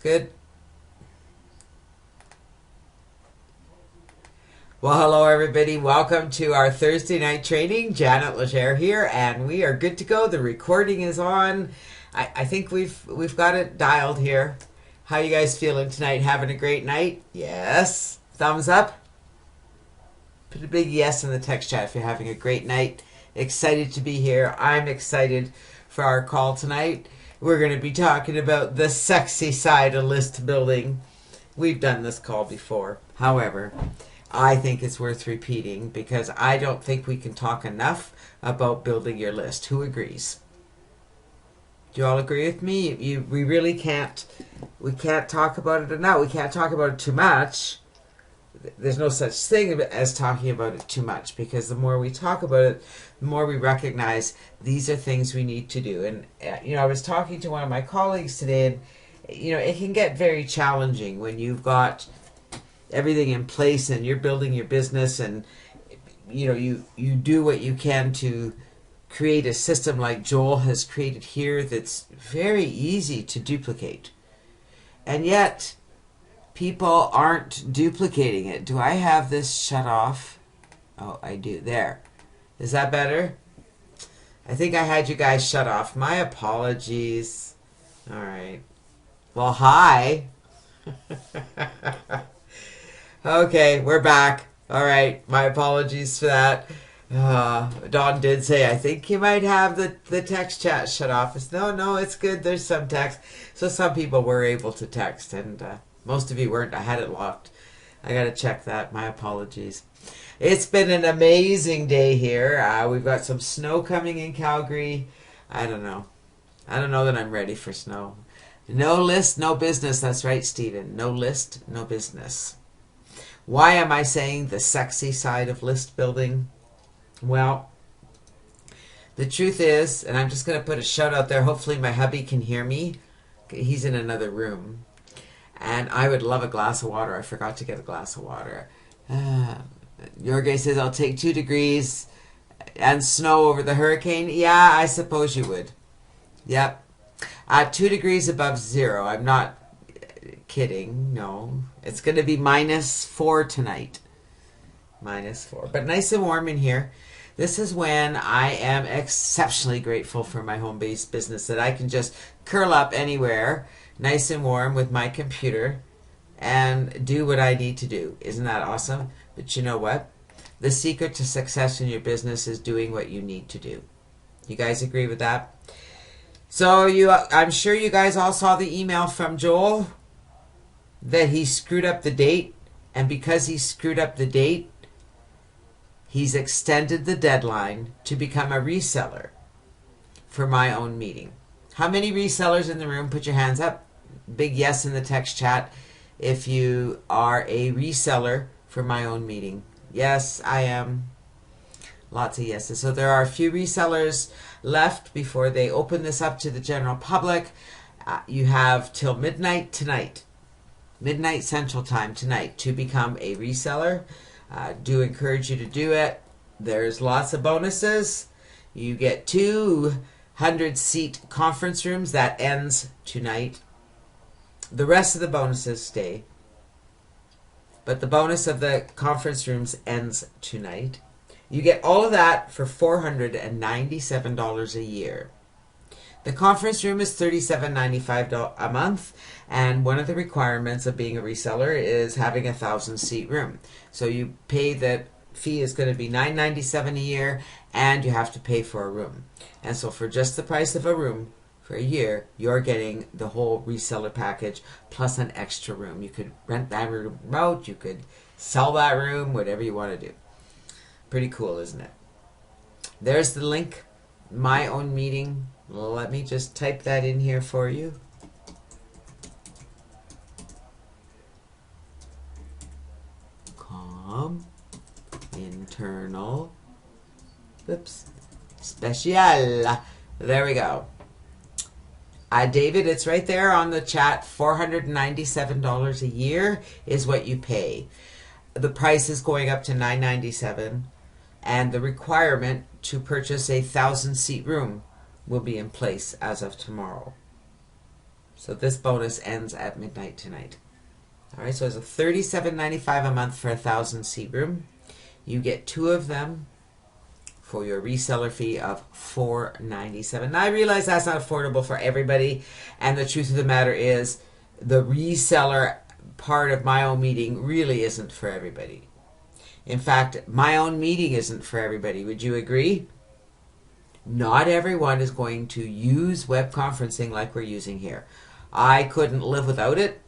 Good. Well, hello everybody. Welcome to our Thursday night training. Janet Legere here, and we are good to go. The recording is on. I think we've got it dialed here. How you guys feeling tonight? Having a great night? Yes. Thumbs up. Put a big yes in the text chat if you're having a great night. Excited to be here. I'm excited for our call tonight. We're going to be talking about the sexy side of list building. We've done this call before. However, I think it's worth repeating because I don't think we can talk enough about building your list. Who agrees? Do you all agree with me? We really can't. We can't talk about it enough. We can't talk about it too much. There's no such thing as talking about it too much, because the more we talk about it, the more we recognize these are things we need to do. And I was talking to one of my colleagues today, and it can get very challenging when you've got everything in place and you're building your business, and you do what you can to create a system like Joel has created here that's very easy to duplicate. And yet people aren't duplicating it. Do I have this shut off? Oh, I do. There. Is that better? I think I had you guys shut off. My apologies. All right. Well, hi. Okay, we're back. All right. My apologies for that. Dawn did say, I think you might have the text chat shut off. No, it's good. There's some text. So some people were able to text, and most of you weren't. I had it locked. I got to check that. My apologies. It's been an amazing day here. We've got some snow coming in Calgary. I don't know that I'm ready for snow. No list, no business. That's right, Stephen. No list, no business. Why am I saying the sexy side of list building? Well, the truth is, and I'm just going to put a shout out there. Hopefully my hubby can hear me. He's in another room. And I would love a glass of water. I forgot to get a glass of water. Jorge says, I'll take 2 degrees and snow over the hurricane. Yeah, I suppose you would. Yep. 2 degrees above zero. I'm not kidding. No. It's going to be -4 tonight. -4. But nice and warm in here. This is when I am exceptionally grateful for my home-based business, that I can just curl up anywhere, nice and warm with my computer, and do what I need to do. Isn't that awesome? But you know what? The secret to success in your business is doing what you need to do. You guys agree with that? So I'm sure you guys all saw the email from Joel that he screwed up the date, and because he screwed up the date, he's extended the deadline to become a reseller for my own meeting. How many resellers in the room? Put your hands up. Big yes in the text chat if you are a reseller for my own meeting. Yes, I am. Lots of yeses. So there are a few resellers left before they open this up to the general public. You have till midnight tonight, midnight Central Time tonight, to become a reseller. Do encourage you to do it. There's lots of bonuses. You get 200-seat conference rooms. That ends tonight. The rest of the bonuses stay. But the bonus of the conference rooms ends tonight. You get all of that for $497 a year. The conference room is $37.95 a month, and one of the requirements of being a reseller is having a 1,000-seat room. So you pay, the fee is going to be $997 a year, and you have to pay for a room. And so for just the price of a room for a year, you're getting the whole reseller package plus an extra room. You could rent that room out, you could sell that room, whatever you want to do. Pretty cool, isn't it? There's the link, my own meeting. Let me just type that in here for you. Internal. Oops. Special. There we go. David, it's right there on the chat. $497 a year is what you pay. The price is going up to $997, and the requirement to purchase a 1,000-seat room will be in place as of tomorrow. So this bonus ends at midnight tonight. All right, so it's a $37.95 a month for 1,000 seat room. You get 2 of them for your reseller fee of $497. Now I realize that's not affordable for everybody, and the truth of the matter is the reseller part of my own meeting really isn't for everybody. In fact, my own meeting isn't for everybody. Would you agree? Not everyone is going to use web conferencing like we're using here. I couldn't live without it.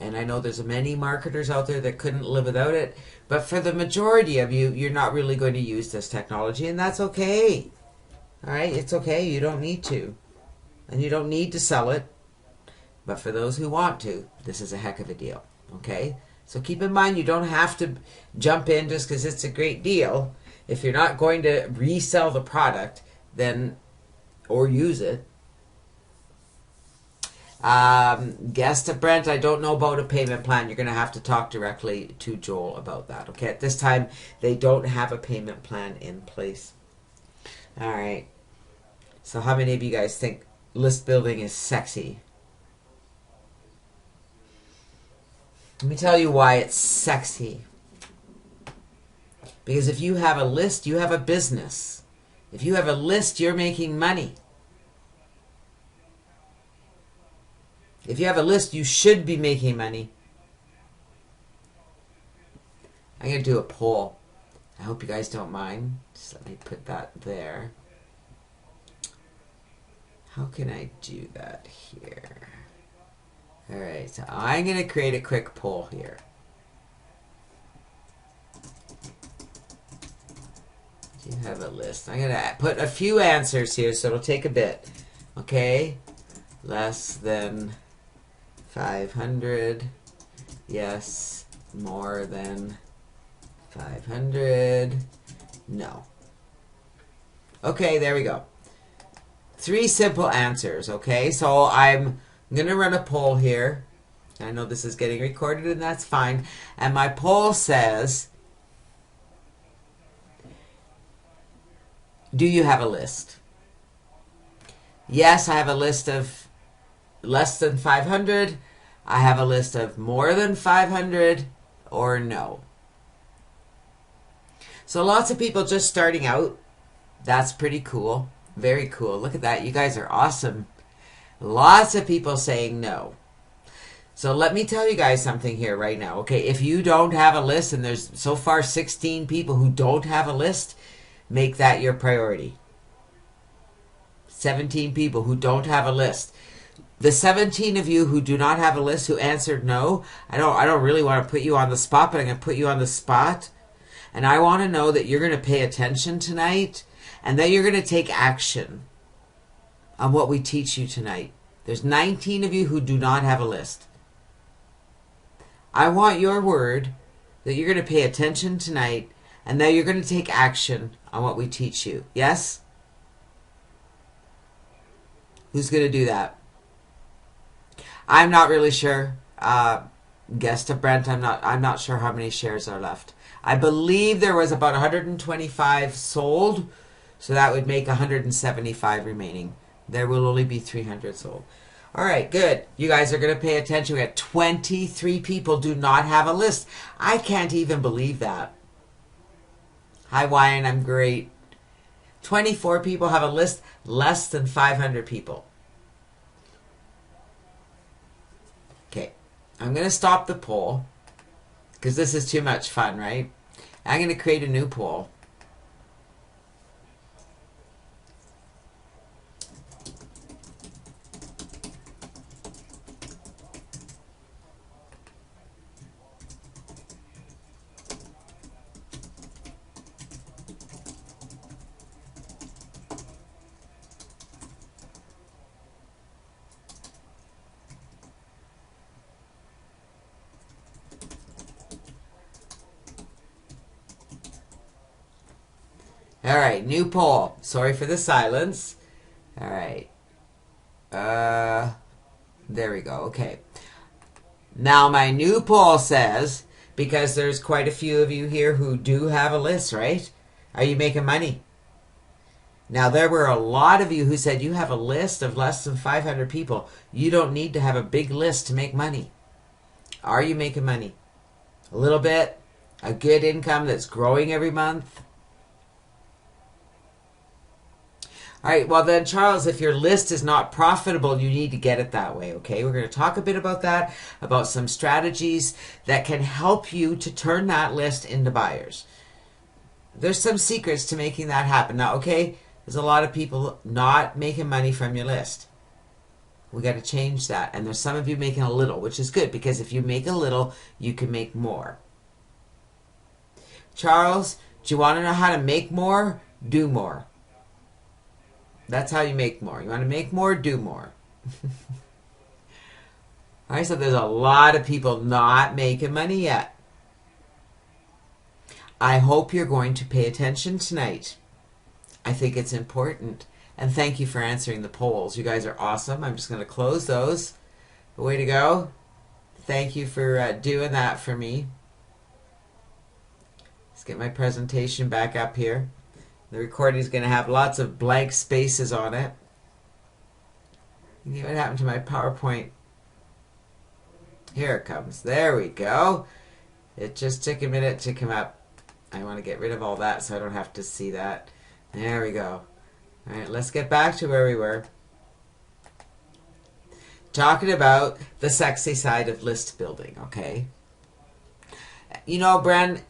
And I know there's many marketers out there that couldn't live without it. But for the majority of you, you're not really going to use this technology. And that's okay. All right? It's okay. You don't need to. And you don't need to sell it. But for those who want to, this is a heck of a deal. Okay? So keep in mind, you don't have to jump in just because it's a great deal. If you're not going to resell the product, then, or use it. Guest Brent, I don't know about a payment plan. You're going to have to talk directly to Joel about that. Okay, at this time, they don't have a payment plan in place. All right. So how many of you guys think list building is sexy? Let me tell you why it's sexy. Because if you have a list, you have a business. If you have a list, you're making money. If you have a list, you should be making money. I'm going to do a poll. I hope you guys don't mind. Just let me put that there. How can I do that here? All right, so I'm going to create a quick poll here. Do you have a list? I'm going to put a few answers here, so it'll take a bit. Okay, less than 500. Yes. More than 500. No. Okay, there we go. 3 simple answers, okay? So I'm going to run a poll here. I know this is getting recorded, and that's fine. And my poll says, do you have a list? Yes, I have a list of less than 500. I have a list of more than 500, or no. So lots of people just starting out. That's pretty cool. Very cool. Look at that. You guys are awesome. Lots of people saying no. So let me tell you guys something here right now. Okay, if you don't have a list, and there's so far 16 people who don't have a list, make that your priority. 17 people who don't have a list. The 17 of you who do not have a list who answered no, I don't really want to put you on the spot, but I'm going to put you on the spot. And I want to know that you're going to pay attention tonight, and that you're going to take action on what we teach you tonight. There's 19 of you who do not have a list. I want your word that you're going to pay attention tonight, and that you're going to take action on what we teach you. Yes? Who's going to do that? I'm not really sure. Guest of Brent, I'm not sure how many shares are left. I believe there was about 125 sold, so that would make 175 remaining. There will only be 300 sold. All right, good. You guys are going to pay attention. We got 23 people do not have a list. I can't even believe that. Hi, Wyan, I'm great. 24 people have a list, less than 500 people. Okay, I'm going to stop the poll because this is too much fun, right? I'm going to create a new poll. All right, new poll. Sorry for the silence. All right. There we go. Okay. Now my new poll says, because there's quite a few of you here who do have a list, right? Are you making money? Now, there were a lot of you who said you have a list of less than 500 people. You don't need to have a big list to make money. Are you making money? A little bit? A good income that's growing every month? All right, well then, Charles, if your list is not profitable, you need to get it that way, okay? We're going to talk a bit about that, about some strategies that can help you to turn that list into buyers. There's some secrets to making that happen. Now, okay, there's a lot of people not making money from your list. We got to change that. And there's some of you making a little, which is good, because if you make a little, you can make more. Charles, do you want to know how to make more? Do more. That's how you make more. You want to make more? Do more. All right, so there's a lot of people not making money yet. I hope you're going to pay attention tonight. I think it's important. And thank you for answering the polls. You guys are awesome. I'm just going to close those. Way to go. Thank you for doing that for me. Let's get my presentation back up here. The recording is going to have lots of blank spaces on it. What happened to my PowerPoint? Here it comes. There we go. It just took a minute to come up. I want to get rid of all that so I don't have to see that. There we go. All right, let's get back to where we were. Talking about the sexy side of list building, okay? You know, Bren,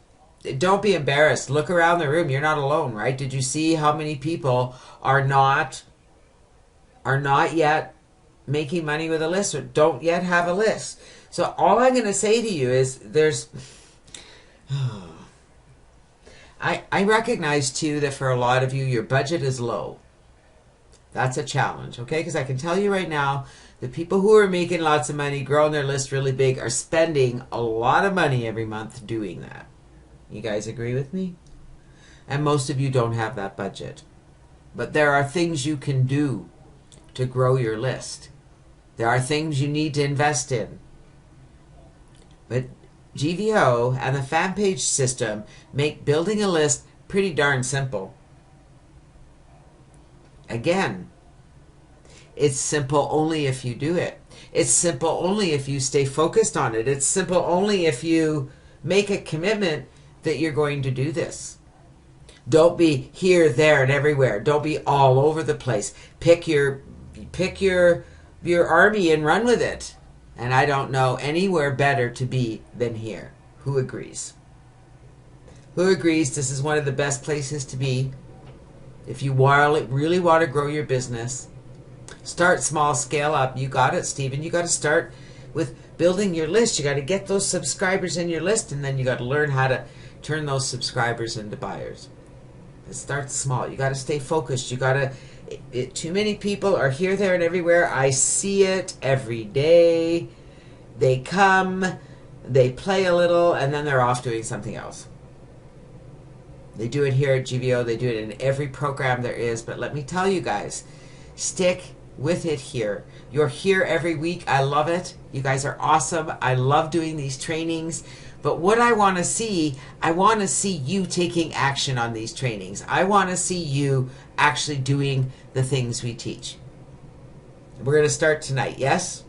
don't be embarrassed. Look around the room. You're not alone, right? Did you see how many people are not yet making money with a list or don't yet have a list? So all I'm going to say to you is I recognize too that for a lot of you, your budget is low. That's a challenge, okay? Because I can tell you right now, the people who are making lots of money, growing their list really big, are spending a lot of money every month doing that. You guys agree with me? And most of you don't have that budget. But there are things you can do to grow your list. There are things you need to invest in. But GVO and the fan page system make building a list pretty darn simple. Again, it's simple only if you do it. It's simple only if you stay focused on it. It's simple only if you make a commitment that you're going to do this. Don't be here, there, and everywhere. Don't be all over the place. Pick your army and run with it. And I don't know anywhere better to be than here. Who agrees? Who agrees this is one of the best places to be if you really want to grow your business? Start small, scale up. You got it, Stephen. You got to start with building your list. You got to get those subscribers in your list, and then you got to learn how to turn those subscribers into buyers. It starts small. You got to stay focused. You got to. Too many people are here, there, and everywhere. I see it every day. They come, they play a little, and then they're off doing something else. They do it here at GVO. They do it in every program there is. But let me tell you guys, stick with it here. You're here every week. I love it. You guys are awesome. I love doing these trainings. But what I want to see you taking action on these trainings. I want to see you actually doing the things we teach. We're going to start tonight, yes?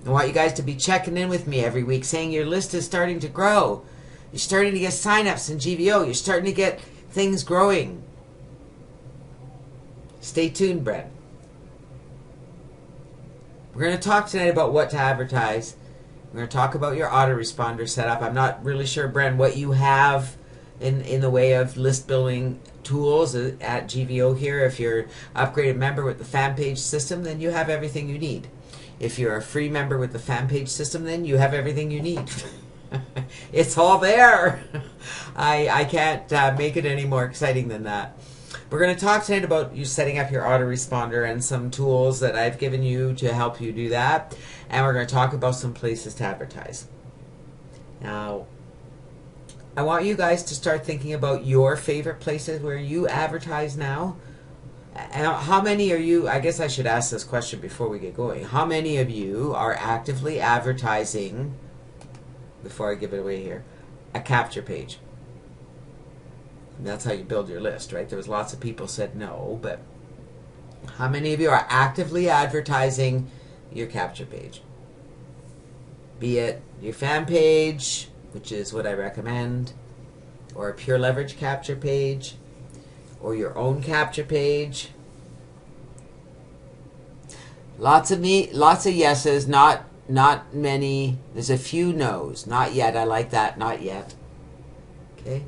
I want you guys to be checking in with me every week, saying your list is starting to grow. You're starting to get signups in GVO. You're starting to get things growing. Stay tuned, Brett. We're going to talk tonight about what to advertise. We're going to talk about your autoresponder setup. I'm not really sure, Bren, what you have in the way of list building tools at GVO here. If you're an upgraded member with the fan page system, then you have everything you need. If you're a free member with the fan page system, then you have everything you need. It's all there. I can't make it any more exciting than that. We're going to talk tonight about you setting up your autoresponder and some tools that I've given you to help you do that. And we're going to talk about some places to advertise. Now, I want you guys to start thinking about your favorite places where you advertise now. And how many are you, I guess I should ask this question before we get going. How many of you are actively advertising, before I give it away here, a capture page? And that's how you build your list, right? There was lots of people said no, but how many of you are actively advertising your capture page? Be it your fan page, which is what I recommend, or a pure leverage capture page, or your own capture page. Lots of yeses, not many. There's a few no's. Not yet. I like that. Not yet. Okay.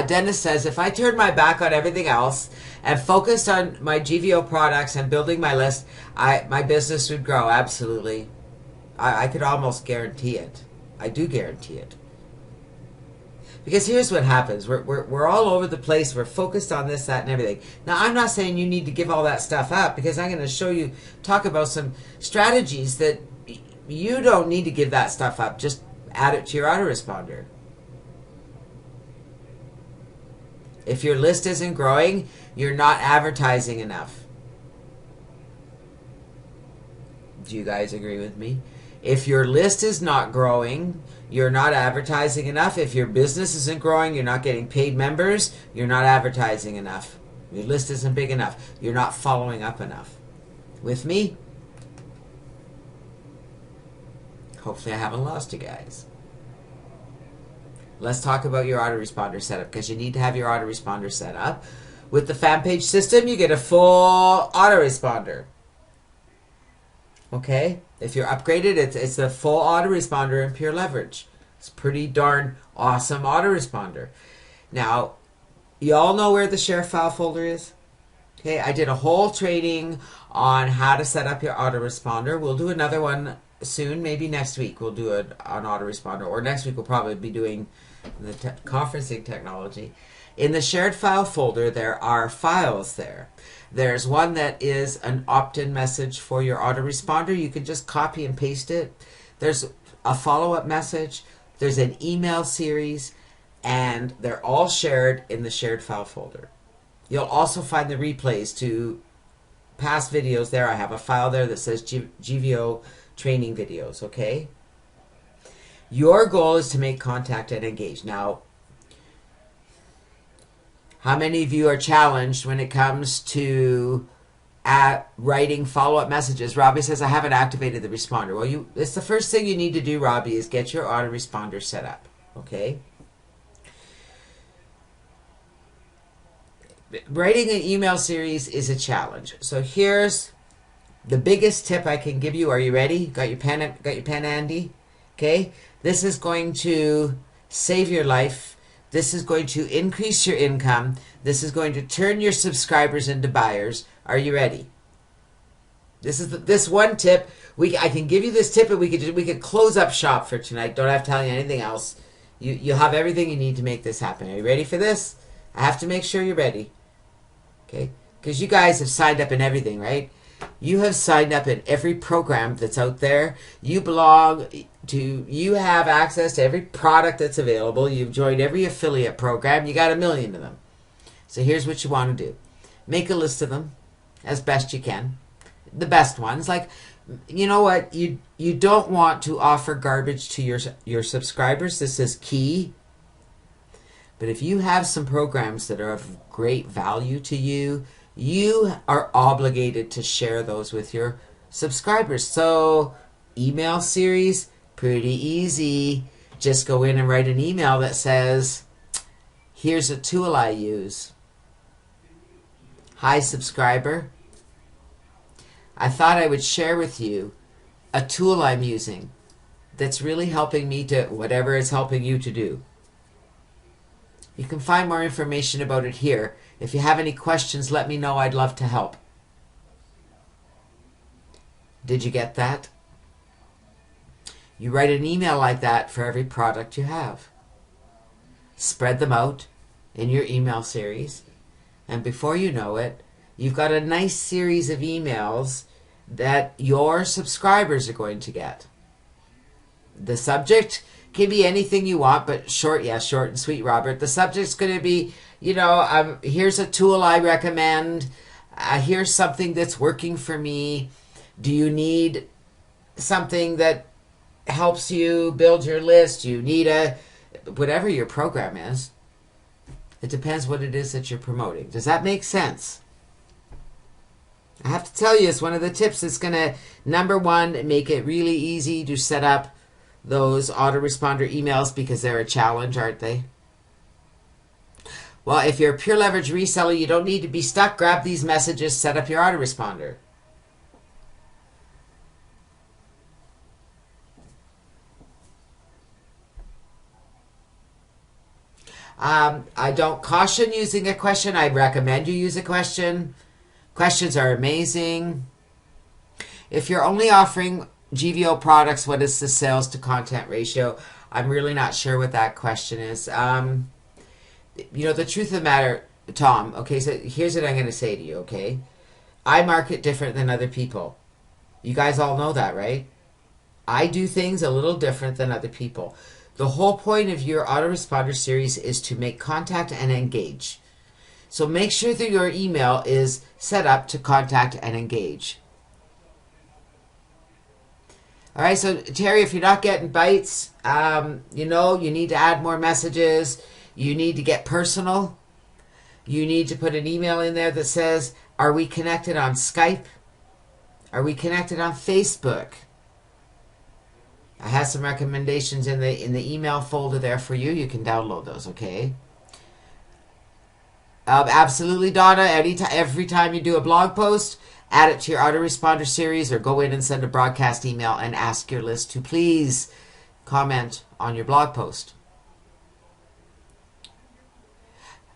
Dennis says, if I turned my back on everything else and focused on my GVO products and building my list, my business would grow. Absolutely. I could almost guarantee it. I do guarantee it. Because here's what happens. We're all over the place. We're focused on this, that, and everything. Now, I'm not saying you need to give all that stuff up, because I'm going to talk about some strategies that you don't need to give that stuff up. Just add it to your autoresponder. If your list isn't growing, you're not advertising enough. Do you guys agree with me? If your list is not growing, you're not advertising enough. If your business isn't growing, you're not getting paid members, you're not advertising enough. Your list isn't big enough. You're not following up enough. With me? Hopefully I haven't lost you guys. Let's talk about your autoresponder setup, because you need to have your autoresponder set up. With the fan page system, you get a full autoresponder. Okay? If you're upgraded, it's a full autoresponder in pure leverage. It's pretty darn awesome autoresponder. Now, you all know where the share file folder is? Okay, I did a whole training on how to set up your autoresponder. We'll do another one soon, maybe next week we'll do it on autoresponder, or next week we'll probably be doing the conferencing technology. In the shared file folder, there are files there. There's one that is an opt-in message for your autoresponder. You can just copy and paste it. There's a follow-up message. There's an email series, and they're all shared in the shared file folder. You'll also find the replays to past videos there. I have a file there that says GVO training videos, okay? Your goal is to make contact and engage. Now, how many of you are challenged when it comes to writing follow-up messages? Robbie says, I haven't activated the responder. Well, it's the first thing you need to do, Robbie, is get your autoresponder set up, okay? Writing an email series is a challenge. So here's the biggest tip I can give you. Are you ready? Got your pen handy? Okay? This is going to save your life. This is going to increase your income. This is going to turn your subscribers into buyers. Are you ready? This is this one tip. I can give you this tip, and we could close up shop for tonight. Don't have to tell you anything else. You'll have everything you need to make this happen. Are you ready for this? I have to make sure you're ready. Okay? Because you guys have signed up in everything, right? You have signed up in every program that's out there. You have access to every product that's available. You've joined every affiliate program. You got 1 million of them. So here's what you want to do. Make a list of them as best you can. The best ones. Like, you know what? You don't want to offer garbage to your subscribers. This is key. But if you have some programs that are of great value to you, you are obligated to share those with your subscribers. So, email series, pretty easy. Just go in and write an email that says, here's a tool I use. Hi, subscriber. I thought I would share with you a tool I'm using that's really helping me to whatever it's helping you to do. You can find more information about it here. If you have any questions, let me know. I'd love to help. Did you get that? You write an email like that for every product you have. Spread them out in your email series. And before you know it, you've got a nice series of emails that your subscribers are going to get. The subject can be anything you want, but short and sweet, Robert. The subject's going to be, here's a tool I recommend. Here's something that's working for me. Do you need something that helps you build your list. You need whatever your program is. It depends what it is that you're promoting. Does that make sense? I have to tell you, it's one of the tips that's going to, number one, make it really easy to set up those autoresponder emails, because they're a challenge, aren't they? Well, if you're a pure leverage reseller, you don't need to be stuck. Grab these messages, set up your autoresponder. I don't caution using a question. I recommend you use a question. Questions are amazing. If you're only offering GVO products, what is the sales to content ratio? I'm really not sure what that question is. You know, the truth of the matter, Tom, okay, so here's what I'm going to say to you, okay? I market different than other people. You guys all know that, right? I do things a little different than other people. The whole point of your autoresponder series is to make contact and engage. So make sure that your email is set up to contact and engage. All right, so Terry, if you're not getting bites, you know, you need to add more messages. You need to get personal. You need to put an email in there that says, are we connected on Skype? Are we connected on Facebook? I have some recommendations in the email folder there for you. You can download those, okay? Absolutely, Donna. Every time you do a blog post, add it to your autoresponder series, or go in and send a broadcast email and ask your list to please comment on your blog post.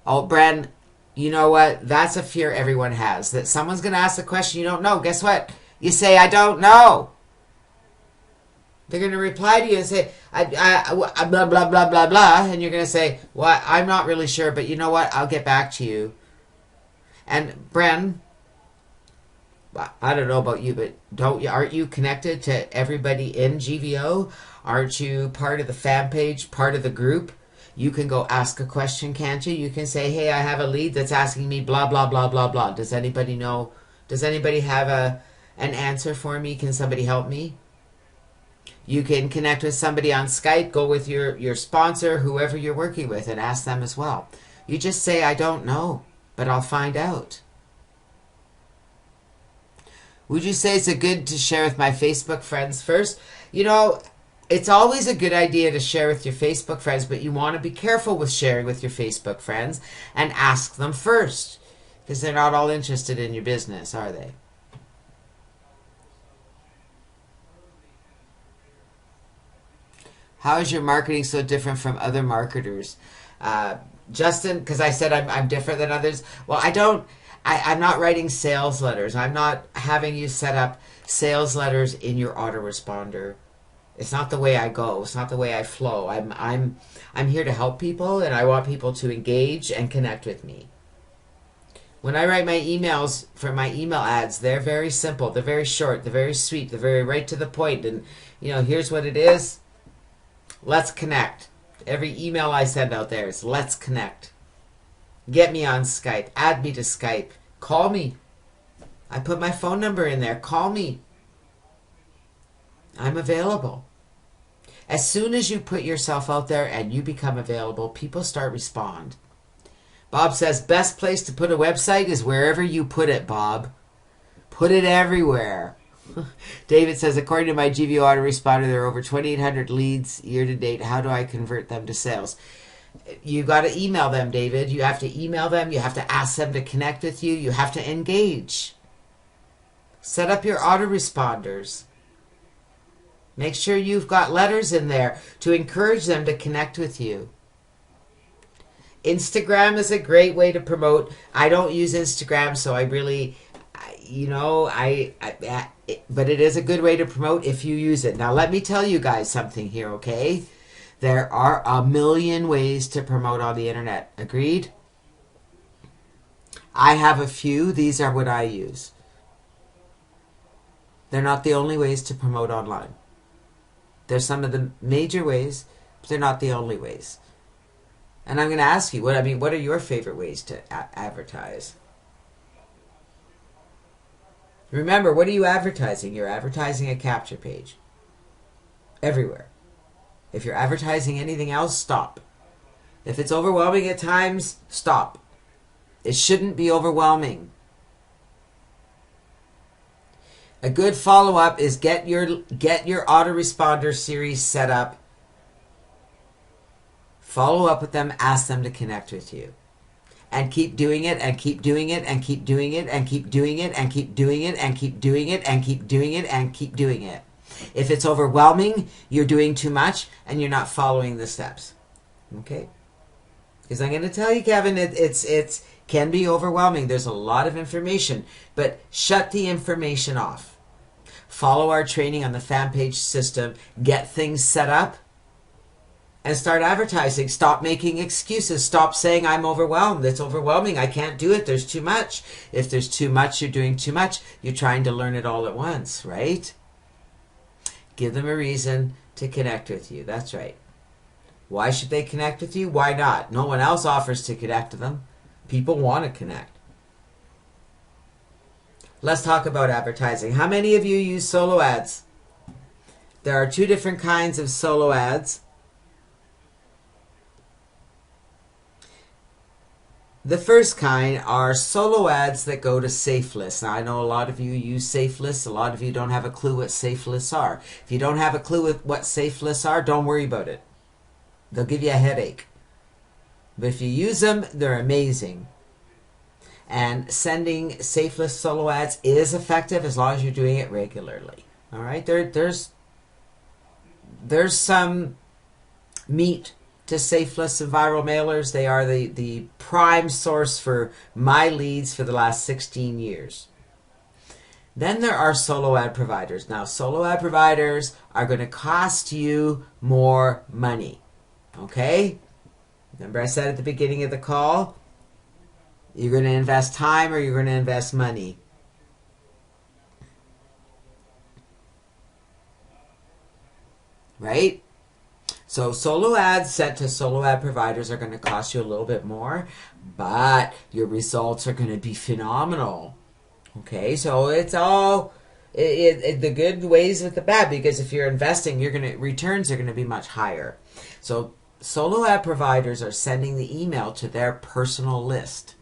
Oh, Bren, you know what? That's a fear everyone has, that someone's going to ask a question you don't know. Guess what? You say, I don't know. They're going to reply to you and say, I blah, blah, blah, blah, blah. And you're going to say, well, I'm not really sure, but you know what? I'll get back to you. And Bren, I don't know about you, but aren't you connected to everybody in GVO? Aren't you part of the fan page, part of the group? You can go ask a question, can't you? You can say, hey, I have a lead that's asking me blah, blah, blah, blah, blah. Does anybody know? Does anybody have an answer for me? Can somebody help me? You can connect with somebody on Skype, go with your sponsor, whoever you're working with, and ask them as well. You just say, I don't know, but I'll find out. Would you say it's good to share with my Facebook friends first? You know, it's always a good idea to share with your Facebook friends, but you want to be careful with sharing with your Facebook friends and ask them first, because they're not all interested in your business, are they? How is your marketing so different from other marketers? Justin, because I said I'm different than others. Well, I'm not writing sales letters. I'm not having you set up sales letters in your autoresponder. It's not the way I go. It's not the way I flow. I'm here to help people, and I want people to engage and connect with me. When I write my emails for my email ads, they're very simple. They're very short. They're very sweet. They're very right to the point. And, you know, here's what it is. Let's connect. Every email I send out there is let's connect. Get me on Skype. Add me to Skype. Call me. I put my phone number in there. Call me. I'm available. As soon as you put yourself out there and you become available, people start respond. Bob says, best place to put a website is wherever you put it, Bob. Put it everywhere. David says, according to my GVO autoresponder, there are over 2,800 leads year to date. How do I convert them to sales? You got to email them, David. You have to email them. You have to ask them to connect with you. You have to engage. Set up your autoresponders. Make sure you've got letters in there to encourage them to connect with you. Instagram is a great way to promote. I don't use Instagram, so I really, you know, but it is a good way to promote if you use it. Now, let me tell you guys something here, okay? There are a million ways to promote on the internet. Agreed? I have a few. These are what I use. They're not the only ways to promote online. They're some of the major ways, but they're not the only ways. And I'm going to ask you, what are your favorite ways to advertise? Remember, what are you advertising? You're advertising a capture page. Everywhere. If you're advertising anything else, stop. If it's overwhelming at times, stop. It shouldn't be overwhelming. A good follow-up is get your autoresponder series set up. Follow up with them, ask them to connect with you. And keep doing it, and keep doing it, and keep doing it, and keep doing it, and keep doing it, and keep doing it, and keep doing it, and keep doing it. If it's overwhelming, you're doing too much, and you're not following the steps. Okay? Because I'm going to tell you, Kevin, it can be overwhelming. There's a lot of information, but shut the information off. Follow our training on the fan page system. Get things set up and start advertising. Stop making excuses. Stop saying, I'm overwhelmed. It's overwhelming. I can't do it. There's too much. If there's too much, you're doing too much. You're trying to learn it all at once, right? Give them a reason to connect with you. That's right. Why should they connect with you? Why not? No one else offers to connect to them. People want to connect. Let's talk about advertising. How many of you use solo ads? There are two different kinds of solo ads. The first kind are solo ads that go to safe lists. Now, I know a lot of you use safe lists. A lot of you don't have a clue what safe lists are. If you don't have a clue what safe lists are, don't worry about it. They'll give you a headache. But if you use them, they're amazing. And sending safe list solo ads is effective as long as you're doing it regularly. All right? There's some meat to safe lists and viral mailers. They are the prime source for my leads for the last 16 years. Then there are solo ad providers. Now, solo ad providers are going to cost you more money. Okay? Remember I said at the beginning of the call, you're going to invest time or you're going to invest money. Right? So solo ads sent to solo ad providers are going to cost you a little bit more, but your results are going to be phenomenal. Okay, so it's all the good ways with the bad, because if you're investing, returns are going to be much higher. So solo ad providers are sending the email to their personal list.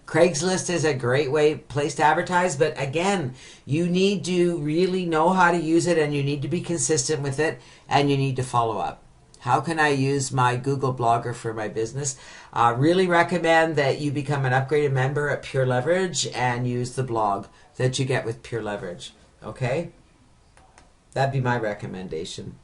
Craigslist is a great place to advertise, but again, you need to really know how to use it, and you need to be consistent with it, and you need to follow up. How can I use my Google Blogger for my business? Really recommend that you become an upgraded member at Pure Leverage and use the blog that you get with Pure Leverage. Okay? That'd be my recommendation.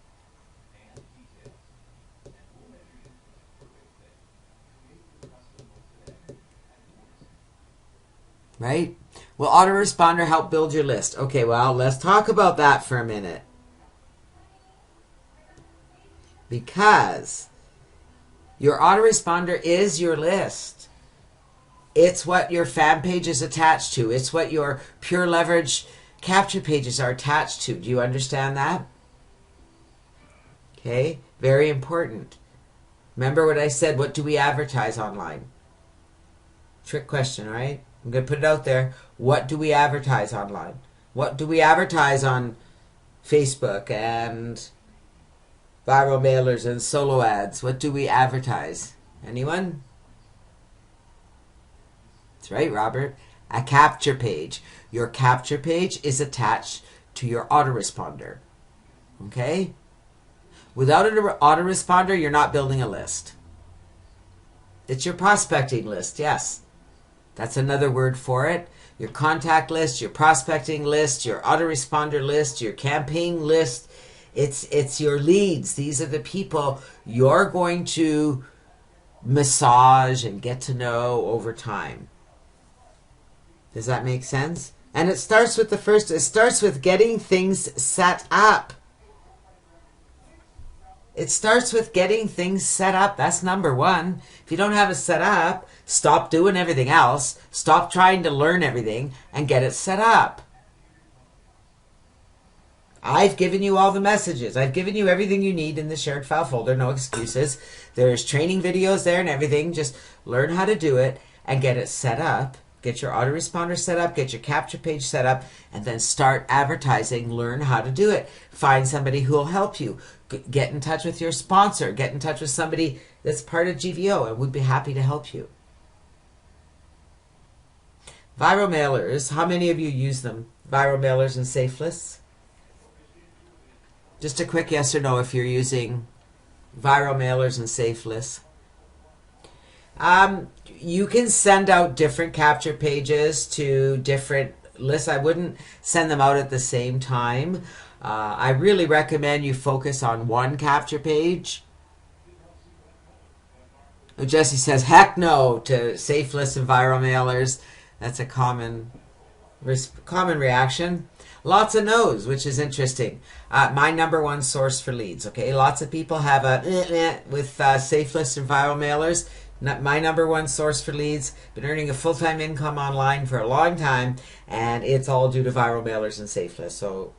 Right? Will Autoresponder help build your list? Okay, well, let's talk about that for a minute. Because your autoresponder is your list. It's what your fan page is attached to. It's what your Pure Leverage capture pages are attached to. Do you understand that? Okay, very important. Remember what I said, what do we advertise online? Trick question, right? I'm going to put it out there. What do we advertise online? What do we advertise on Facebook and viral mailers and solo ads? What do we advertise? Anyone? That's right, Robert. A capture page. Your capture page is attached to your autoresponder. Okay? Without an autoresponder, you're not building a list. It's your prospecting list, yes. That's another word for it. Your contact list, your prospecting list, your autoresponder list, your campaign list. It's your leads. These are the people you're going to massage and get to know over time. Does that make sense? And it starts with it starts with getting things set up. It starts with getting things set up. That's number one. If you don't have it set up, stop doing everything else. Stop trying to learn everything and get it set up. I've given you all the messages. I've given you everything you need in the shared file folder. No excuses. There's training videos there and everything. Just learn how to do it and get it set up. Get your autoresponder set up, get your capture page set up, and then start advertising. Learn how to do it. Find somebody who will help you. Get in touch with your sponsor. Get in touch with somebody that's part of GVO, and we'd be happy to help you. Viral mailers. How many of you use them? Viral mailers and safe lists? Just a quick yes or no if you're using viral mailers and safe lists. You can send out different capture pages to different lists. I wouldn't send them out at the same time. I really recommend you focus on one capture page. Jesse says, heck no to safe lists and viral mailers. That's a common reaction. Lots of no's, which is interesting. My number one source for leads. Okay, lots of people have a with safe lists and viral mailers. My number one source for leads. Been earning a full-time income online for a long time, and it's all due to viral mailers and safe lists. So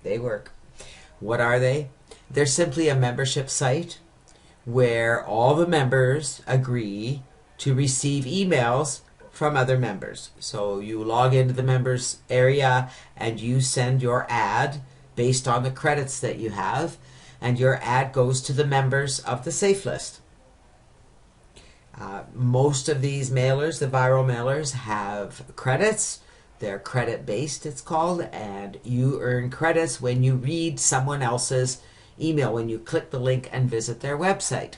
they work. What are they? They're simply a membership site where all the members agree to receive emails from other members. So you log into the members area and you send your ad based on the credits that you have, and your ad goes to the members of the safe list. Most of these mailers, the viral mailers, have credits. They're credit based, it's called, and you earn credits when you read someone else's email, when you click the link and visit their website.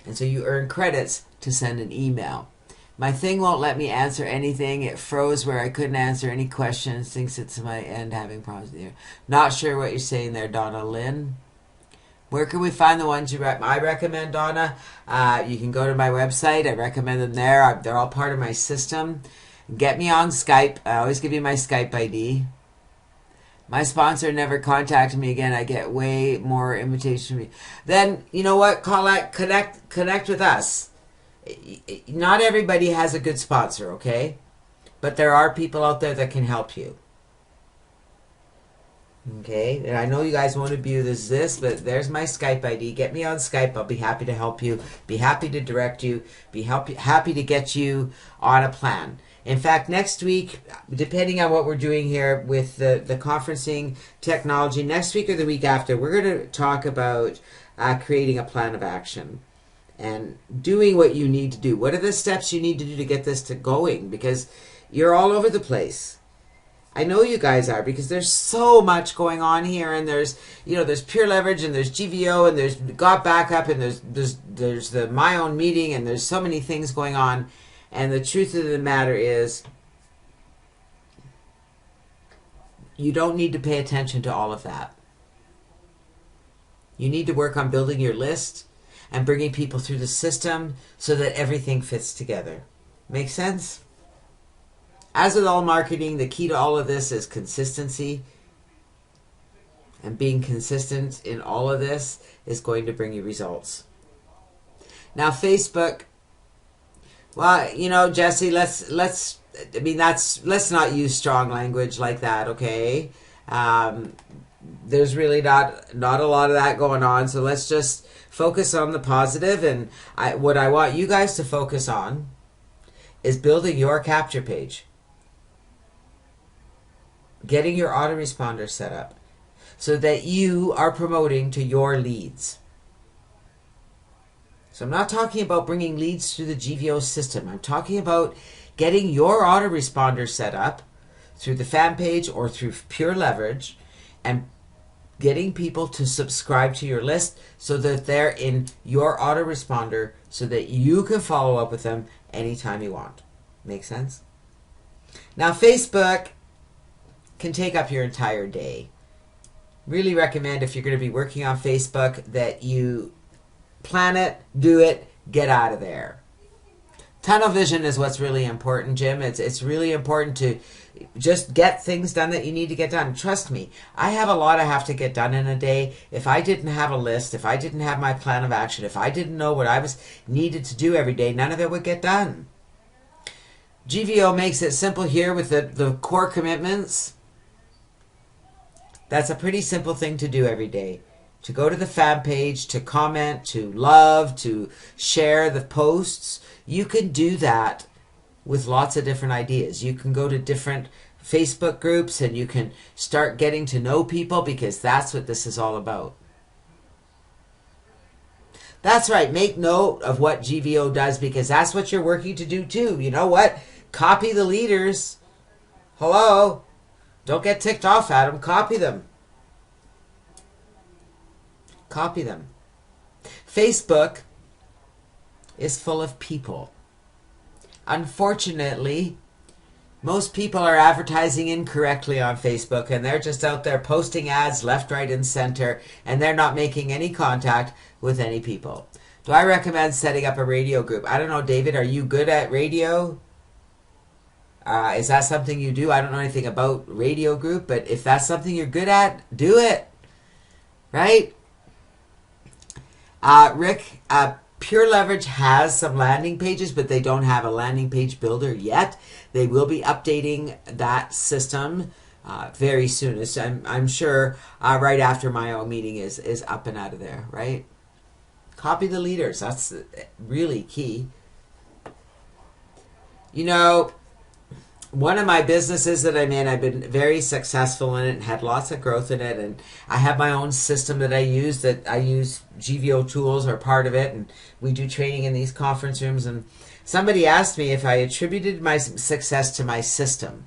And so you earn credits to send an email. My thing won't let me answer anything. It froze where I couldn't answer any questions. Thinks it's my end, having problems there. Not sure what you're saying there, Donna Lynn. Where can we find the ones I recommend, Donna? You can go to my website. I recommend them there. They're all part of my system. Get me on Skype. I always give you my Skype ID. My sponsor never contacted me again. I get way more invitation from me. Then, you know what? Connect with us. Not everybody has a good sponsor, okay? But there are people out there that can help you. Okay, and I know you guys won't abuse this, but there's my Skype ID. Get me on Skype. I'll be happy to help you, be happy to direct you, happy to get you on a plan. In fact, next week, depending on what we're doing here with the conferencing technology, next week or the week after, we're going to talk about creating a plan of action and doing what you need to do. What are the steps you need to do to get this to going? Because you're all over the place. I know you guys are, because there's so much going on here, and there's peer leverage, and there's GVO, and there's got backup, and there's the my own meeting, and there's so many things going on. And the truth of the matter is, you don't need to pay attention to all of that. You need to work on building your list and bringing people through the system so that everything fits together. Make sense? As with all marketing, the key to all of this is consistency. And being consistent in all of this is going to bring you results. Now, Facebook, well, Jesse, let's not use strong language like that, okay? There's really not a lot of that going on, so let's just focus on the positive. And what I want you guys to focus on is building your capture page. Getting your autoresponder set up so that you are promoting to your leads. So I'm not talking about bringing leads through the GVO system. I'm talking about getting your autoresponder set up through the fan page or through pure leverage, and getting people to subscribe to your list so that they're in your autoresponder so that you can follow up with them anytime you want. Make sense? Now, Facebook can take up your entire day. Really recommend, if you're going to be working on Facebook, that you plan it, do it, get out of there. Tunnel vision is what's really important, Jim. It's really important to just get things done that you need to get done. Trust me, I have a lot I have to get done in a day. If I didn't have a list, if I didn't have my plan of action, if I didn't know what I was needed to do every day, none of it would get done. GVO makes it simple here with the core commitments. That's a pretty simple thing to do every day. To go to the fan page, to comment, to love, to share the posts. You can do that with lots of different ideas. You can go to different Facebook groups and you can start getting to know people, because that's what this is all about. That's right. Make note of what GVO does, because that's what you're working to do too. You know what? Copy the leaders. Hello? Don't get ticked off at them. Copy them. Copy them. Facebook is full of people. Unfortunately, most people are advertising incorrectly on Facebook, and they're just out there posting ads left, right, and center, and they're not making any contact with any people. Do I recommend setting up a radio group? I don't know, David, are you good at radio? Is that something you do? I don't know anything about radio group, but if that's something you're good at, do it. Right? Rick, Pure Leverage has some landing pages, but they don't have a landing page builder yet. They will be updating that system very soon. I'm sure right after my own meeting is up and out of there, right? Copy the leaders. That's really key. You know, one of my businesses that I'm in, I've been very successful in it and had lots of growth in it. And I have my own system that I use GVO tools are part of it. And we do training in these conference rooms. And somebody asked me if I attributed my success to my system.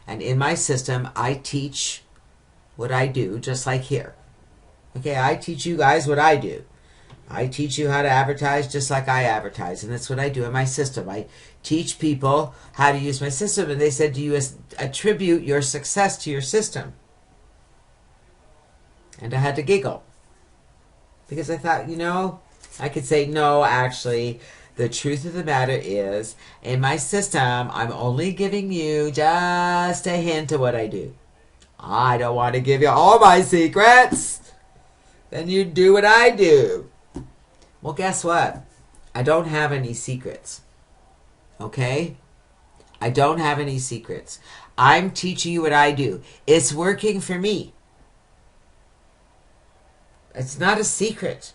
And in my system, I teach what I do, just like here. Okay, I teach you guys what I do. I teach you how to advertise just like I advertise, and that's what I do in my system. I teach people how to use my system, and they said, do you attribute your success to your system? And I had to giggle, because I thought, you know, I could say, no, actually, the truth of the matter is, in my system, I'm only giving you just a hint of what I do. I don't want to give you all my secrets. Then you do what I do. Well, guess what? I don't have any secrets. Okay? I don't have any secrets. I'm teaching you what I do. It's working for me. It's not a secret.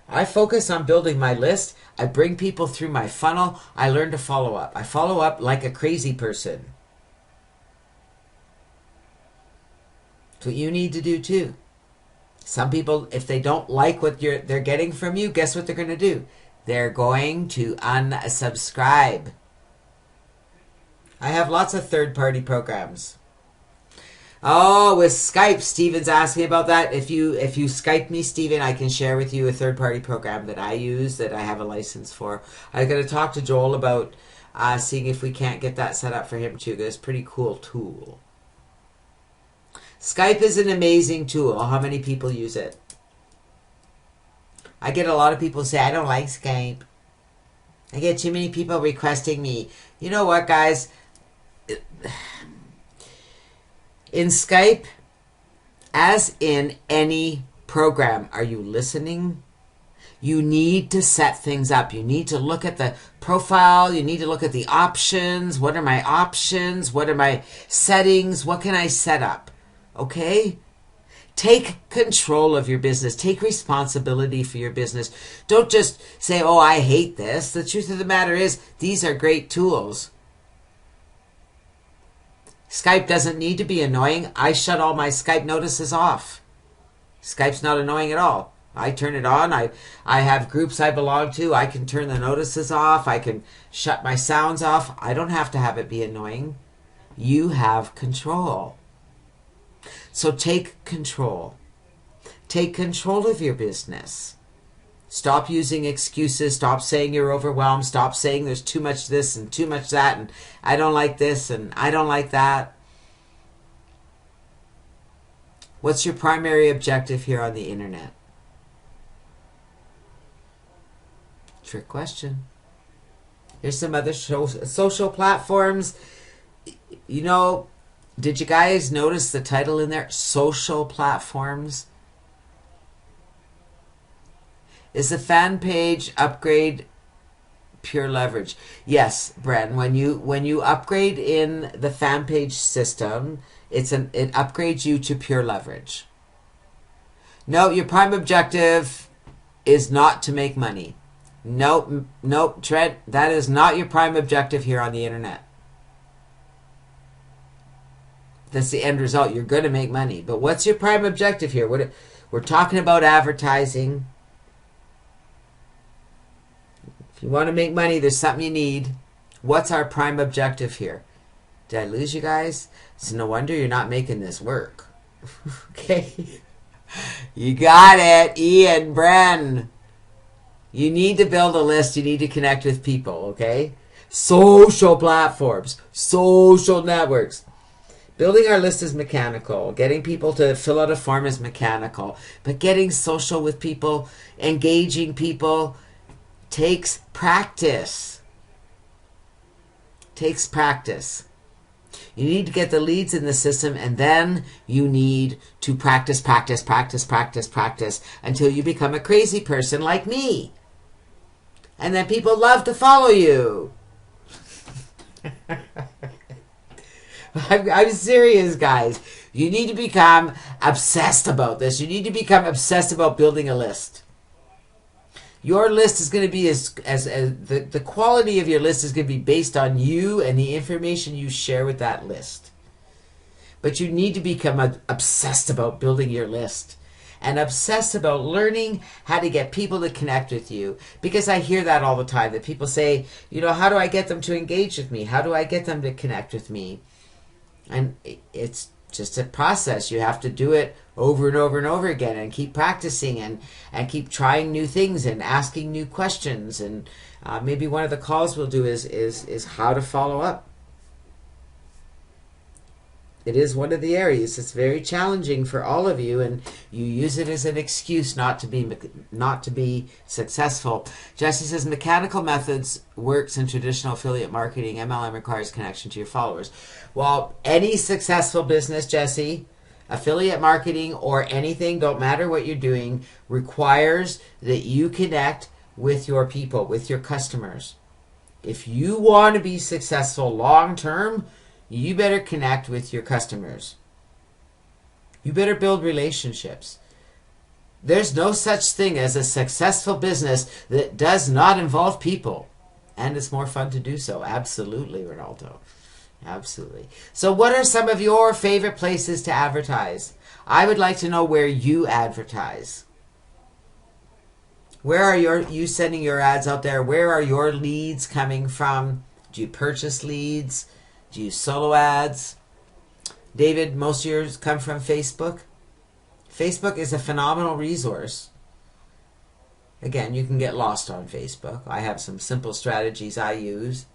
I focus on building my list. I bring people through my funnel. I learn to follow up. I follow up like a crazy person. That's what you need to do too. Some people, if they don't like what they're getting from you, guess what they're going to do? They're going to unsubscribe. I have lots of third-party programs. Oh, with Skype, Steven's asking about that. If you Skype me, Steven, I can share with you a third-party program that I use that I have a license for. I'm going to talk to Joel about seeing if we can't get that set up for him too, because it's a pretty cool tool. Skype is an amazing tool. How many people use it? I get a lot of people say, I don't like Skype. I get too many people requesting me. You know what, guys? In Skype, as in any program, are you listening? You need to set things up. You need to look at the profile. You need to look at the options. What are my options? What are my settings? What can I set up? Okay? Take control of your business. Take responsibility for your business. Don't just say, oh, I hate this. The truth of the matter is, these are great tools. Skype doesn't need to be annoying. I shut all my Skype notices off. Skype's not annoying at all. I turn it on. I have groups I belong to. I can turn the notices off. I can shut my sounds off. I don't have to have it be annoying. You have control. So take control. Take control of your business. Stop using excuses. Stop saying you're overwhelmed. Stop saying there's too much this and too much that, and I don't like this and I don't like that. What's your primary objective here on the internet? Trick question. Here's some other social platforms. You know, did you guys notice the title in there? Social platforms. Is the fan page upgrade Pure Leverage? Yes, Bren. When you upgrade in the fan page system, it upgrades you to Pure Leverage. No, your prime objective is not to make money. Nope, nope, Trent, that is not your prime objective here on the internet. That's the end result. You're going to make money. But what's your prime objective here? We're talking about advertising. If you want to make money, there's something you need. What's our prime objective here? Did I lose you guys? It's no wonder you're not making this work. Okay. You got it, Ian, Bren. You need to build a list. You need to connect with people, okay? Social platforms, social networks. Building our list is mechanical. Getting people to fill out a form is mechanical. But getting social with people, engaging people, takes practice. Takes practice. You need to get the leads in the system, and then you need to practice, practice, practice, practice, practice until you become a crazy person like me. And then people love to follow you. I'm serious, guys. You need to become obsessed about this. You need to become obsessed about building a list. Your list is going to be the quality of your list is going to be based on you and the information you share with that list. But you need to become obsessed about building your list and obsessed about learning how to get people to connect with you. Because I hear that all the time, that people say, you know, how do I get them to engage with me? How do I get them to connect with me? And it's just a process. You have to do it over and over and over again and keep practicing and keep trying new things and asking new questions. And maybe one of the calls we'll do is how to follow up. It is one of the areas that's very challenging for all of you, and you use it as an excuse not to be successful. Jesse says mechanical methods works in traditional affiliate marketing. MLM requires connection to your followers. Well, any successful business, Jesse, affiliate marketing or anything, don't matter what you're doing, requires that you connect with your people, with your customers. If you want to be successful long term, you better connect with your customers. You better build relationships. There's no such thing as a successful business that does not involve people. And it's more fun to do so. Absolutely, Ronaldo. Absolutely. So what are some of your favorite places to advertise? I would like to know where you advertise. Where are you sending your ads out there? Where are your leads coming from? Do you purchase leads? Do you use solo ads? David, most of yours come from Facebook. Facebook is a phenomenal resource. Again, you can get lost on Facebook. I have some simple strategies I use.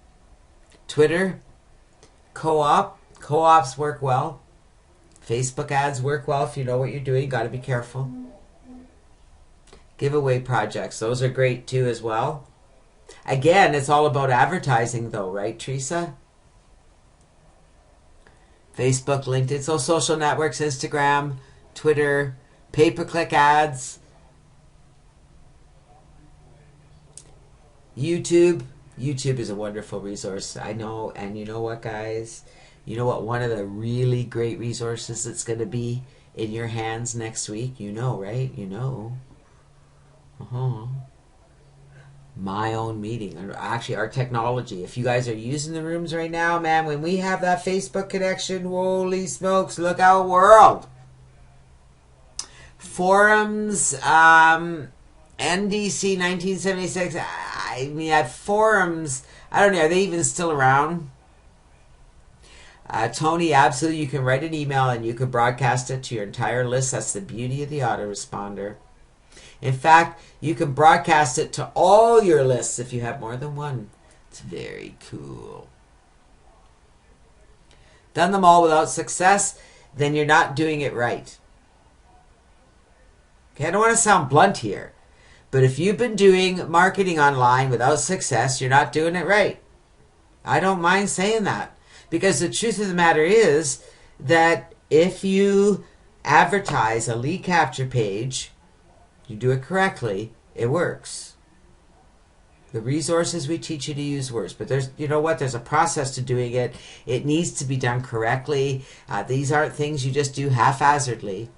Twitter, co-op. Co-ops work well. Facebook ads work well if you know what you're doing. You got to be careful. Giveaway projects. Those are great too as well. Again, it's all about advertising though, right, Teresa? Facebook, LinkedIn, so social networks, Instagram, Twitter, pay-per-click ads, YouTube. YouTube is a wonderful resource. I know, and you know what, guys? You know what one of the really great resources that's going to be in your hands next week? You know, right? You know. My own meeting, or actually our technology. If you guys are using the rooms right now, man, when we have that Facebook connection, holy smokes, look out world. Forums, NDC 1976, I mean, at forums, I don't know, are they even still around? Tony, absolutely, you can write an email and you can broadcast it to your entire list. That's the beauty of the autoresponder. In fact, you can broadcast it to all your lists if you have more than one. It's very cool. Done them all without success, then you're not doing it right. Okay, I don't want to sound blunt here, but if you've been doing marketing online without success, you're not doing it right. I don't mind saying that, because the truth of the matter is that if you advertise a lead capture page, you do it correctly, it works. The resources we teach you to use works, but there's, you know what, there's a process to doing it. It needs to be done correctly. These aren't things you just do haphazardly.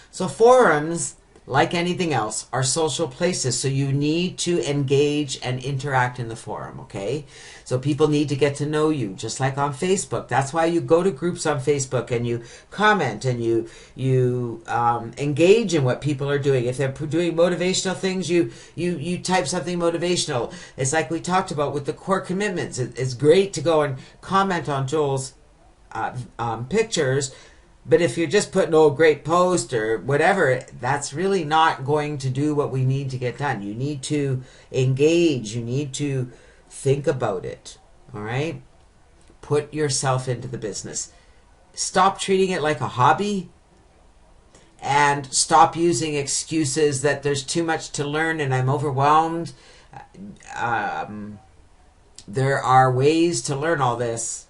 So forums, like anything else, are social places. So you need to engage and interact in the forum, okay? So people need to get to know you, just like on Facebook. That's why you go to groups on Facebook and you comment and you engage in what people are doing. If they're doing motivational things, you type something motivational. It's like we talked about with the core commitments. It's great to go and comment on Joel's pictures, but if you're just putting, oh, great post or whatever, that's really not going to do what we need to get done. You need to engage. You need to think about it. All right? Put yourself into the business. Stop treating it like a hobby, and stop using excuses that there's too much to learn and I'm overwhelmed. There are ways to learn all this.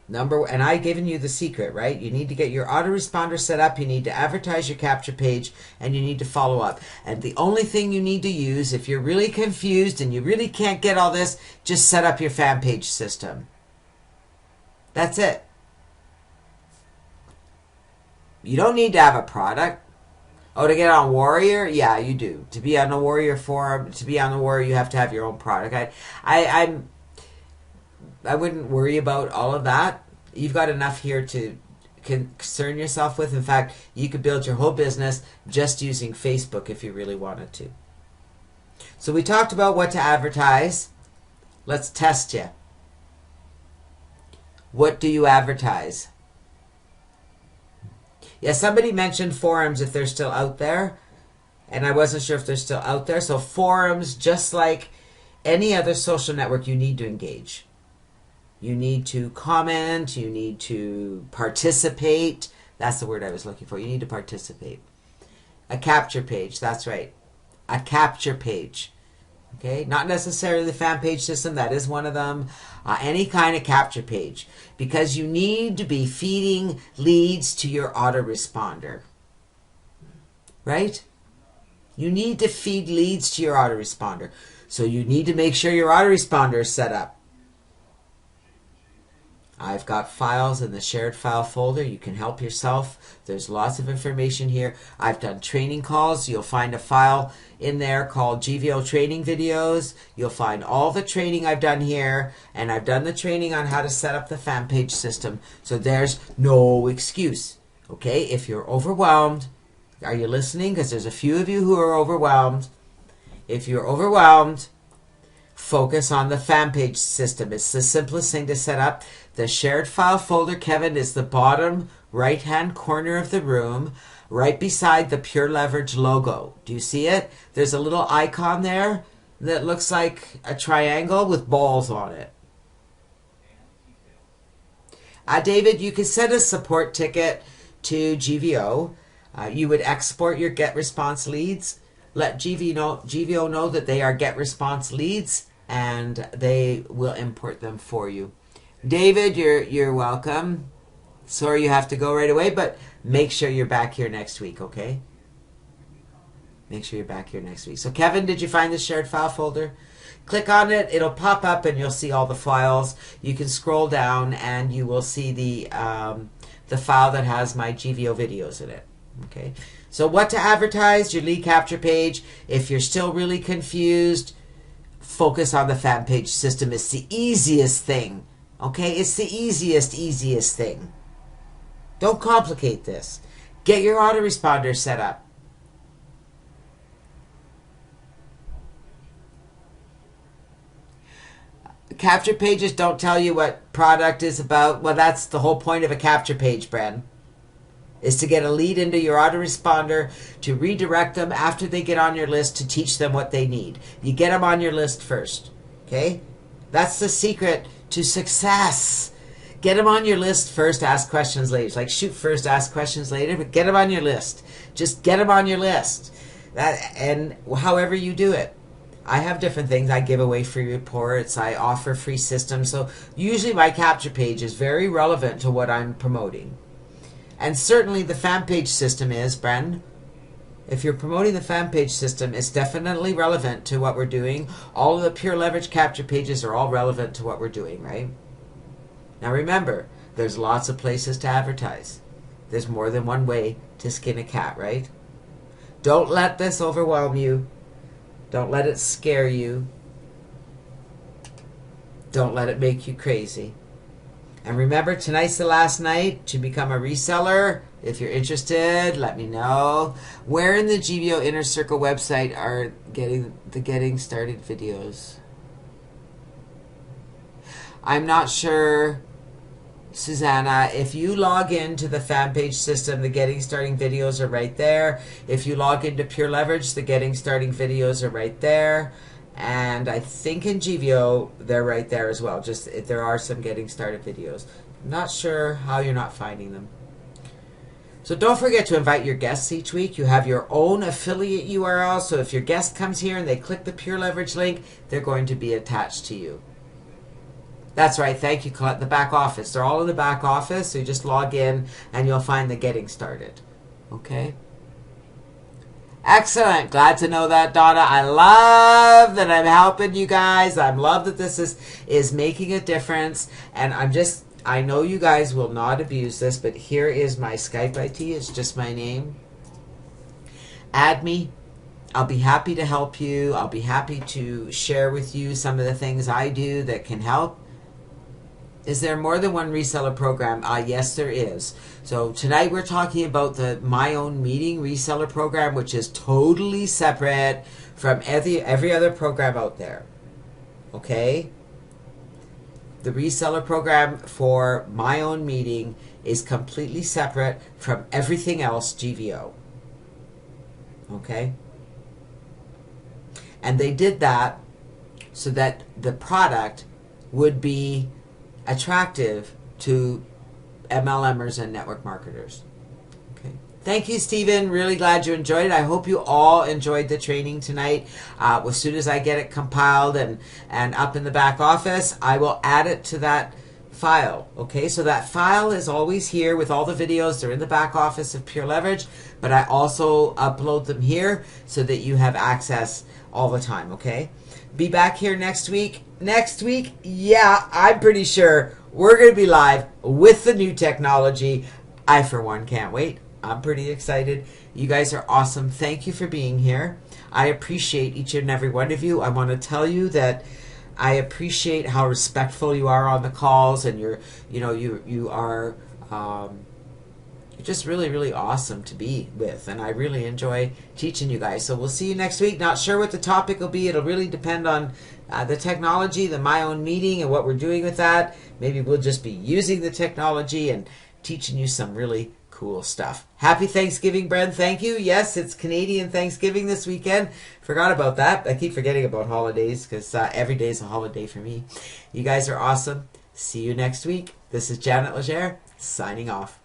And I've given you the secret, right? You need to get your autoresponder set up, you need to advertise your capture page, and you need to follow up. And the only thing you need to use, if you're really confused and you really can't get all this, just set up your fan page system. That's it. You don't need to have a product. Oh, to get on Warrior? Yeah, you do. To be on the Warrior forum, to be on the Warrior, you have to have your own product. I wouldn't worry about all of that. You've got enough here to concern yourself with. In fact, you could build your whole business just using Facebook if you really wanted to. So we talked about what to advertise. Let's test you. What do you advertise? Yeah, somebody mentioned forums if they're still out there. And I wasn't sure if they're still out there. So forums, just like any other social network, you need to engage. You need to comment. You need to participate. That's the word I was looking for. You need to participate. A capture page. That's right. A capture page. Okay? Not necessarily the fan page system. That is one of them. Any kind of capture page. Because you need to be feeding leads to your autoresponder. Right? You need to feed leads to your autoresponder. So you need to make sure your autoresponder is set up. I've got files in the shared file folder. You can help yourself. There's lots of information here. I've done training calls. You'll find a file in there called GVO training videos. You'll find all the training I've done here, and I've done the training on how to set up the fan page system. So there's no excuse. Okay, if you're overwhelmed, are you listening? Because there's a few of you who are overwhelmed. If you're overwhelmed, focus on the fan page system. It's the simplest thing to set up. The shared file folder, Kevin, is the bottom right-hand corner of the room, right beside the Pure Leverage logo. Do you see it? There's a little icon there that looks like a triangle with balls on it. David, you can send a support ticket to GVO. You would export your get response leads. Let GVO know that they are get response leads, and they will import them for you. David, you're welcome. Sorry you have to go right away, but make sure you're back here next week, okay? Make sure you're back here next week. So Kevin, did you find the shared file folder? Click on it. It'll pop up and you'll see all the files. You can scroll down and you will see the file that has my GVO videos in it. Okay. So what to advertise, your lead capture page. If you're still really confused, focus on the fan page system. It's the easiest thing. Okay, it's the easiest thing. Don't complicate this. Get your autoresponder set up. Capture pages don't tell you what product is about. Well, that's the whole point of a capture page, Bren. Is to get a lead into your autoresponder, to redirect them after they get on your list, to teach them what they need. You get them on your list first. Okay? That's the secret to success. Get them on your list first, ask questions later. It's like shoot first, ask questions later, but get them on your list. Just get them on your list. And however you do it. I have different things. I give away free reports. I offer free systems. So usually my capture page is very relevant to what I'm promoting. And certainly the fan page system is, Bren. If you're promoting the fan page system, it's definitely relevant to what we're doing. All of the Pure Leverage capture pages are all relevant to what we're doing, right? Now remember, there's lots of places to advertise. There's more than one way to skin a cat, right? Don't let this overwhelm you. Don't let it scare you. Don't let it make you crazy. And remember, tonight's the last night to become a reseller. If you're interested, let me know. Where in the GVO Inner Circle website are getting started videos? I'm not sure, Susanna. If you log into the fan page system, the getting starting videos are right there. If you log into Pure Leverage, the getting starting videos are right there. And I think in GVO, they're right there as well. Just if there are some getting started videos. I'm not sure how you're not finding them. So don't forget to invite your guests each week. You have your own affiliate URL. So if your guest comes here and they click the Pure Leverage link, they're going to be attached to you. That's right. Thank you, Colette. The back office. They're all in the back office. So you just log in and you'll find the getting started. Okay? Excellent. Glad to know that, Donna. I love that I'm helping you guys. I love that this is making a difference. And I know you guys will not abuse this, but here is my Skype ID. It's just my name. Add me. I'll be happy to help you. I'll be happy to share with you some of the things I do that can help. Is there more than one reseller program? Yes, there is. So tonight we're talking about the My Own Meeting reseller program, which is totally separate from every other program out there. Okay? The reseller program for My Own Meeting is completely separate from everything else GVO. Okay? And they did that so that the product would be attractive to MLMers and network marketers. Okay. Thank you, Stephen. Really glad you enjoyed it. I hope you all enjoyed the training tonight. As soon as I get it compiled and up in the back office, I will add it to that file. Okay, so that file is always here with all the videos. They're in the back office of Pure Leverage, but I also upload them here so that you have access all the time. Okay, be back here next week. Next week, yeah, I'm pretty sure we're going to be live with the new technology. I, for one, can't wait. I'm pretty excited. You guys are awesome. Thank you for being here. I appreciate each and every one of you. I want to tell you that I appreciate how respectful you are on the calls, and you're just really, really awesome to be with, and I really enjoy teaching you guys. So we'll see you next week. Not sure what the topic will be. It'll really depend on the technology, the My Own Meeting, and what we're doing with that. Maybe we'll just be using the technology and teaching you some really cool stuff. Happy Thanksgiving, Brent. Thank you. Yes, it's Canadian Thanksgiving this weekend. Forgot about that. I keep forgetting about holidays because every day is a holiday for me. You guys are awesome. See you next week. This is Janet Legere signing off.